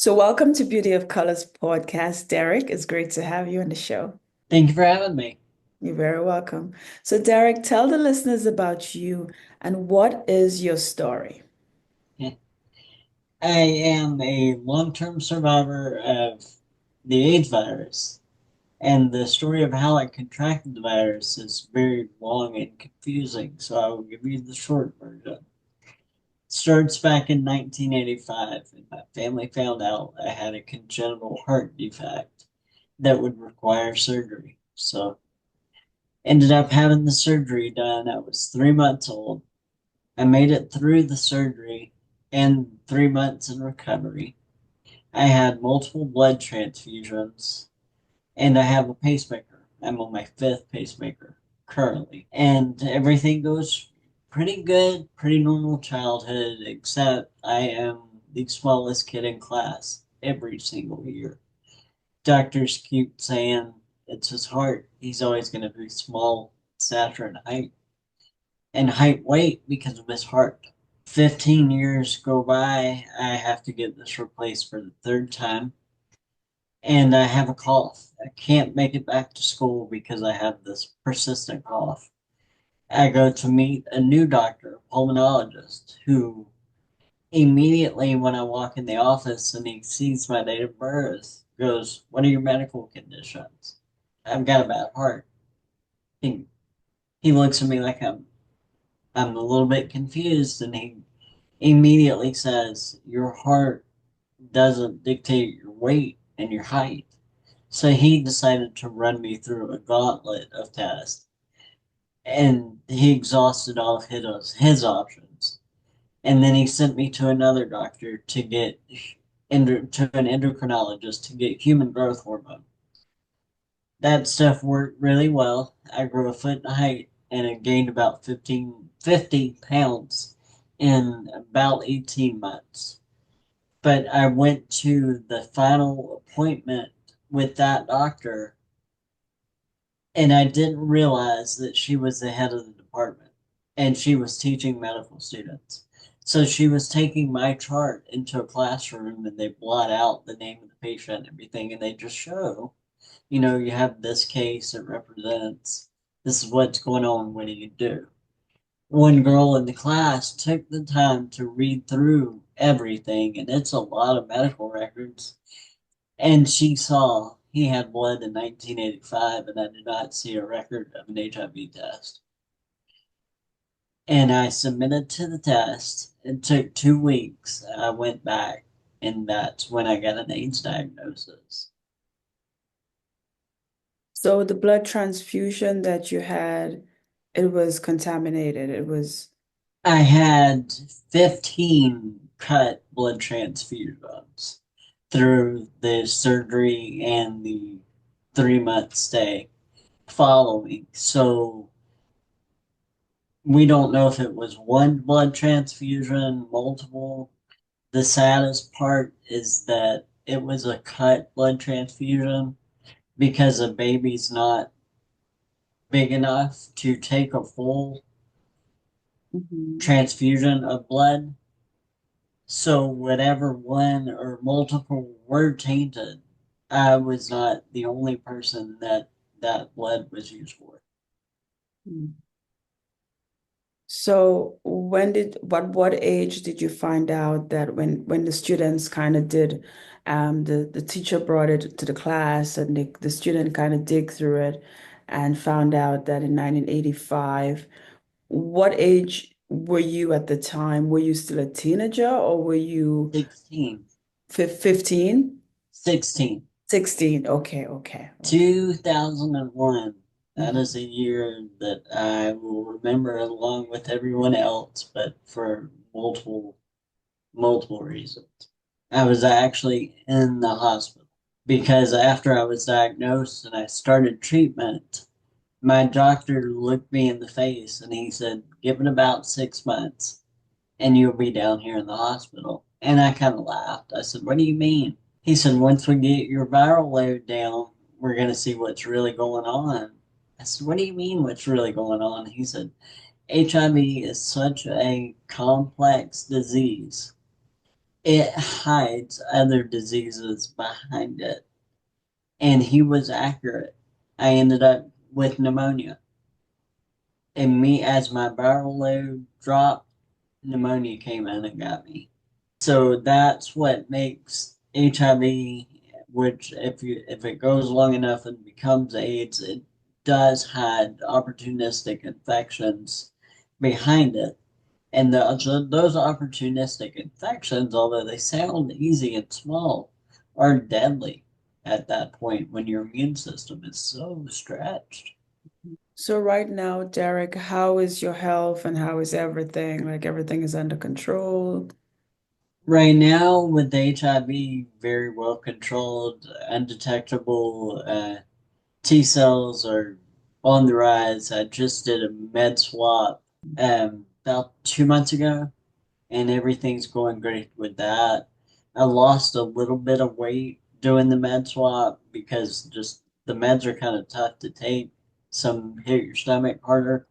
So, welcome to Beauty of Colors podcast, Derek. It's great to have you on the show. Thank you for having me. You're very welcome. So, Derek, tell the listeners about you and what is your story? I am a long-term survivor of the AIDS virus, and the story of how I contracted the virus is very long and confusing, so I will give you the short version. It starts back in 1985, and my family found out I had a congenital heart defect that would require surgery. So, ended up having the surgery done. I was 3 months old. I made it through the surgery and 3 months in recovery. I had multiple blood transfusions, and I have a pacemaker. I'm on my fifth pacemaker currently, and everything goes pretty good, pretty normal childhood, except I am the smallest kid in class every single year. Doctors keep saying it's his heart. He's always going to be small stature and height weight because of his heart. 15 years go by. I have to get this replaced for the third time, and I have a cough. I can't make it back to school because I have this persistent cough. I go to meet a new doctor, a pulmonologist, who immediately when I walk in the office and he sees my date of birth, goes, "What are your medical conditions?" "I've got a bad heart." He, he looks at me like I'm a little bit confused, and he immediately says, "Your heart doesn't dictate your weight and your height." So he decided to run me through a gauntlet of tests, and he exhausted all of his options. And then he sent me to another doctor to get to an endocrinologist to get human growth hormone. That stuff worked really well. I grew a foot in height and I gained about 50 pounds in about 18 months. But I went to the final appointment with that doctor, and I didn't realize that she was the head of the department and she was teaching medical students. So she was taking my chart into a classroom and they blot out the name of the patient and everything, and they just show, you have this case, it represents this is what's going on. What do you do? One girl in the class took the time to read through everything, and it's a lot of medical records, and she saw he had blood in 1985, and I did not see a record of an HIV test. And I submitted to the test. It took 2 weeks. I went back, and that's when I got an AIDS diagnosis. So, the blood transfusion that you had, it was contaminated. It was, I had 15 cut blood transfusions through the surgery and the 3 month stay following. So we don't know if it was one blood transfusion, multiple. The saddest part is that it was a cut blood transfusion because a baby's not big enough to take a full Mhm. transfusion of blood. So, whatever one or multiple were tainted, I was not the only person that blood was used for. So, what age did you find out that when the students kind of did, the teacher brought it to the class and the student kind of dig through it and found out that in 1985, what age were you at the time? Were you still a teenager or were you 16. 15? 16. 16. Okay, okay, okay. 2001. That Mhm. is a year that I will remember along with everyone else, but for multiple reasons. I was actually in the hospital because after I was diagnosed and I started treatment, my doctor looked me in the face and he said, "Give it about 6 months and you'll be down here in the hospital." And I kind of laughed. I said, "What do you mean?" He said, "Once we get your viral load down, we're going to see what's really going on." I said, "What do you mean, what's really going on?" He said, "HIV is such a complex disease it hides other diseases behind it. And he was accurate. I ended up with pneumonia. And me, as my viral load dropped, pneumonia came in and got me. So that's what makes HIV, which if it goes long enough and becomes AIDS, it does hide opportunistic infections behind it. And those opportunistic infections, although they sound easy and small, are deadly at that point when your immune system is so stretched. So right now, Derek, how is your health and how is everything? Like everything is under control? Right now, with HIV, very well controlled, undetectable T cells are on the rise. I just did a med swap about 2 months ago, and everything's going great with that. I lost a little bit of weight doing the med swap because just the meds are kind of tough to take. Some hit your stomach harder,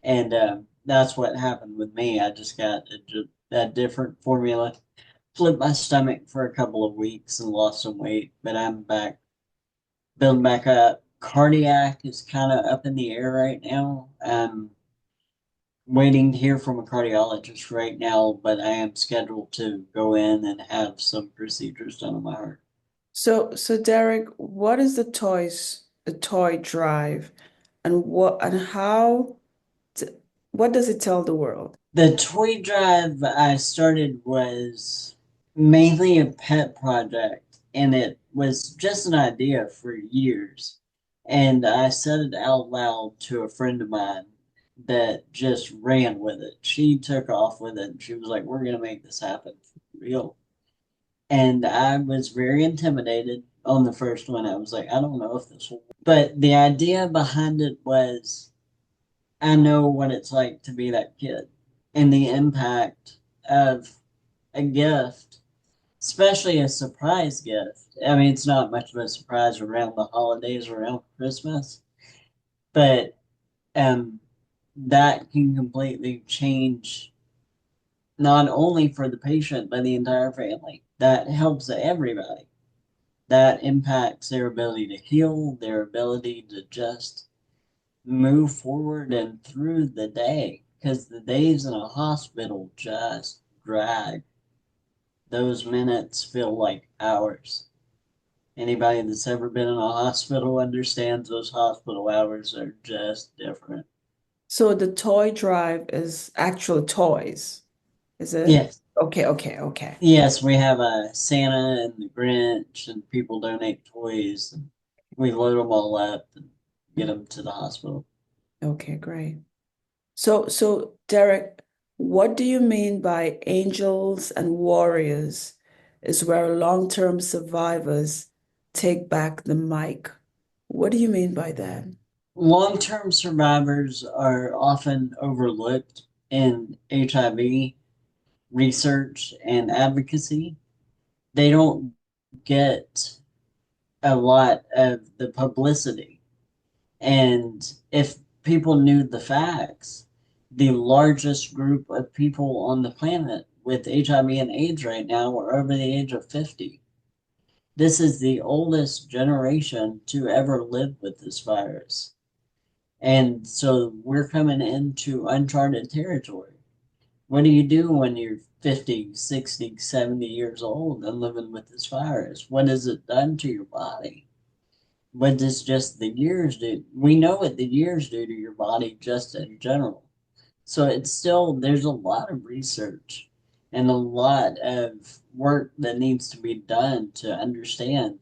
and that's what happened with me. I just got a different formula. Flipped my stomach for a couple of weeks and lost some weight, but I'm back, building back up. Cardiac is kind of up in the air right now. Waiting to hear from a cardiologist right now, but I am scheduled to go in and have some procedures done on my heart. So Derek, what is the toy drive, and t what does it tell the world? The toy drive I started was mainly a pet project, and it was just an idea for years. And I said it out loud to a friend of mine that just ran with it. She took off with it, and she was like, "We're going to make this happen for real." And I was very intimidated on the first one. I was like, I don't know if this will. But the idea behind it was I know what it's like to be that kid and the impact of a gift, especially a surprise gift. I mean, it's not much of a surprise around the holidays, around Christmas, but um, that can completely change not only for the patient, but the entire family. That helps everybody. That impacts their ability to heal, their ability to just move forward and through the day. Because the days in a hospital just drag. Those minutes feel like hours. Anybody that's ever been in a hospital understands those hospital hours are just different. So the toy drive is actual toys, is it? Yes. Okay, okay, okay. Yes, we have a Santa and the Grinch, and people donate toys, and we load them all up and get them to the hospital. Okay, great. So Derek, what do you mean by angels and warriors is where long-term survivors take back the mic? What do you mean by that? Long term survivors are often overlooked in HIV research and advocacy. They don't get a lot of the publicity. And if people knew the facts, the largest group of people on the planet with HIV and AIDS right now are over the age of 50. This is the oldest generation to ever live with this virus. And so we're coming into uncharted territory. What do you do when you're 50, 60, 70 years old and living with this virus? What has it done to your body? What does just the years do? We know what the years do to your body just in general. So it's still, there's a lot of research and a lot of work that needs to be done to understand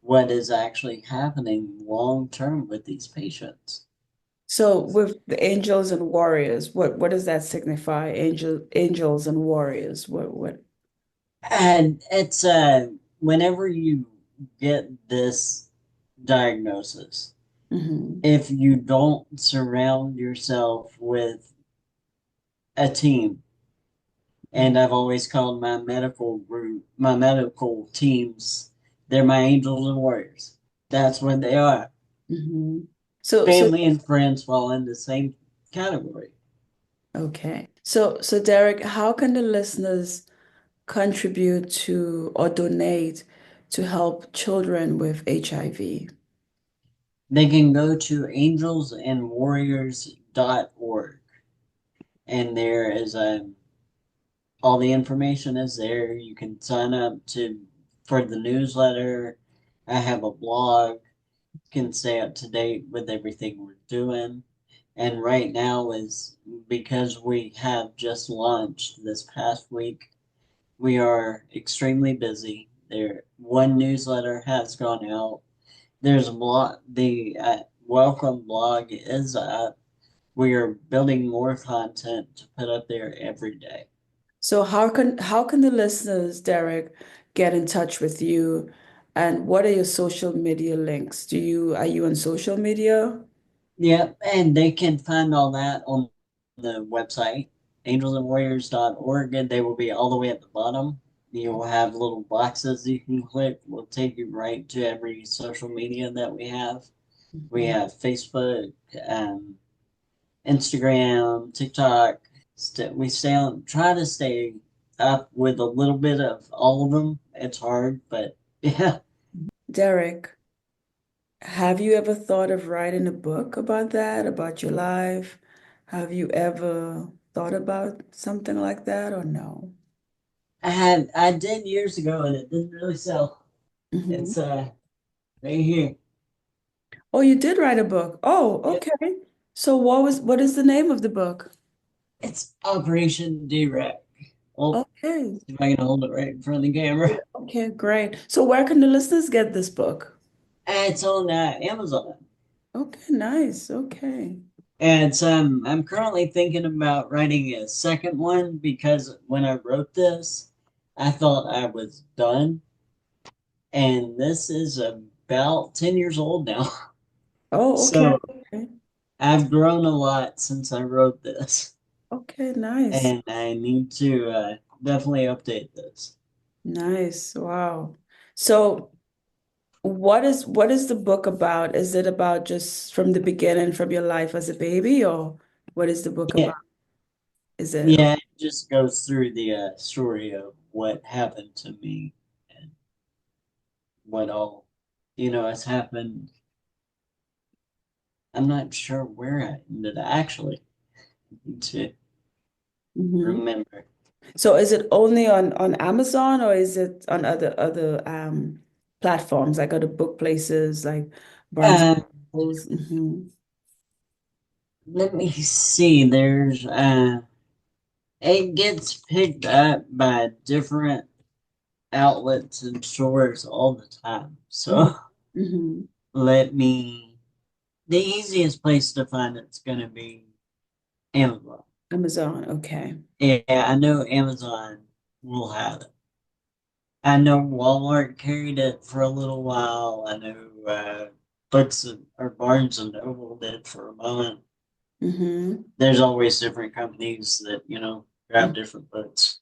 what is actually happening long term with these patients. So with the angels and warriors, what does that signify? Angels and warriors. What? And it's whenever you get this diagnosis, Hmm. if you don't surround yourself with a team, and I've always called my medical group, my medical teams, they're my angels and warriors. That's what they are. Hmm. So Family and friends fall in the same category. okay. So Derek, how can the listeners contribute to or donate to help children with HIV? They can go to angelsandwarriors.org, and there is all the information is there. You can sign up to for the newsletter. I have a blog. You can stay up to date with everything we're doing. And right now is because we have just launched this past week, we are extremely busy. There, one newsletter has gone out. There's a blog. The welcome blog is up. We are building more content to put up there every day. So how can the listeners, Derek, get in touch with you? And what are your social media links? Are you on social media? Yep, and they can find all that on the website, angelsandwarriors.org, and they will be all the way at the bottom. You'll have little boxes you can click. Will take you right to every social media that we have. We Mhm. have Facebook, Instagram, TikTok. We try to stay up with a little bit of all of them. It's hard, but yeah. Derek, have you ever thought of writing a book about that, about your life? Have you ever thought about something like that or no? I did years ago, and it didn't really sell. Hmm. It's right here. Oh, you did write a book. Oh, Yep. okay. So what is the name of the book? It's Operation D-REK. Well, Okay. see if I can hold it right in front of the camera. Okay, great. So where can the listeners get this book? It's on Amazon. Okay, nice. Okay. And I'm currently thinking about writing a second one because when I wrote this, I thought I was done. And this is about 10 years old now. Oh, okay. So Okay. I've grown a lot since I wrote this. Okay, nice. And I need to definitely update this. Nice. Wow. So what is the book about? Is it about just from the beginning, from your life as a baby, or what is the book Yeah, about? Is it yeah, it just goes through the story of what happened to me and what all, has happened. I'm not sure where I ended actually to Mhm. remember. So is it only on Amazon or is it on other platforms like other book places like Barnes Uh, and Nobles? Hmm. Let me see. It gets picked up by different outlets and stores all the time. Hmm. So Hmm. let me. The easiest place to find it's gonna be Amazon. Amazon, okay. Yeah, I know Amazon will have it. I know Walmart carried it for a little while. I know or Barnes and Noble did for a moment. Hmm. There's always different companies that grab different books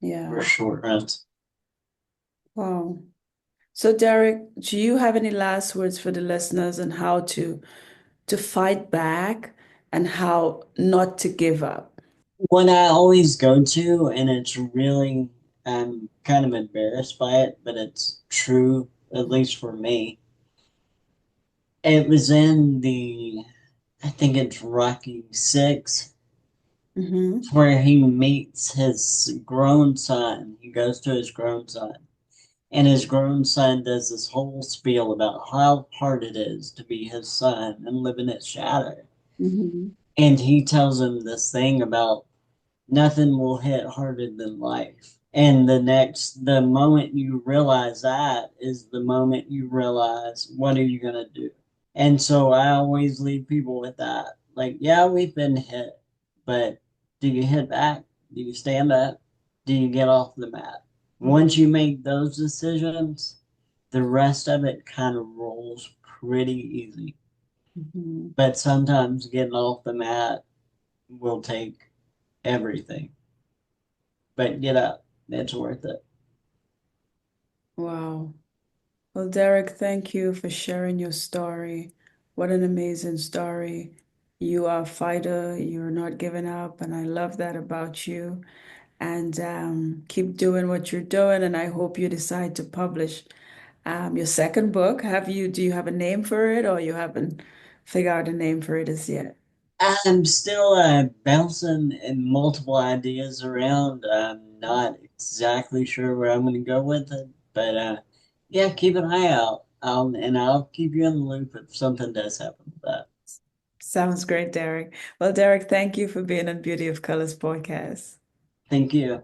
for Yeah. short runs. Wow. So Derek, do you have any last words for the listeners on how to fight back and how not to give up? One I always go to, and it's really I'm kind of embarrassed by it, but it's true at least for me. It was in I think it's Rocky 6 Hmm. where he meets his grown son. He goes to his grown son. And his grown son does this whole spiel about how hard it is to be his son and live in its shadow. Hmm. And he tells him this thing about nothing will hit harder than life. And the moment you realize that is the moment you realize what are you going to do? And so I always leave people with that. Like, yeah, we've been hit, but do you hit back? Do you stand up? Do you get off the mat? Once you make those decisions, the rest of it kind of rolls pretty easy. Hmm. But sometimes getting off the mat will take everything. But get up, it's worth it. Wow. Well, Derek, thank you for sharing your story. What an amazing story. You are a fighter, you're not giving up, and I love that about you. and keep doing what you're doing. And I hope you decide to publish your second book. Do you have a name for it, or you haven't figured out a name for it as yet? I'm still bouncing in multiple ideas around. I'm not exactly sure where I'm going to go with it, but yeah, keep an eye out. And I'll keep you in the loop if something does happen with that. Sounds great, Derek. Well, Derek, thank you for being on Beauty of Colors podcast. Thank you.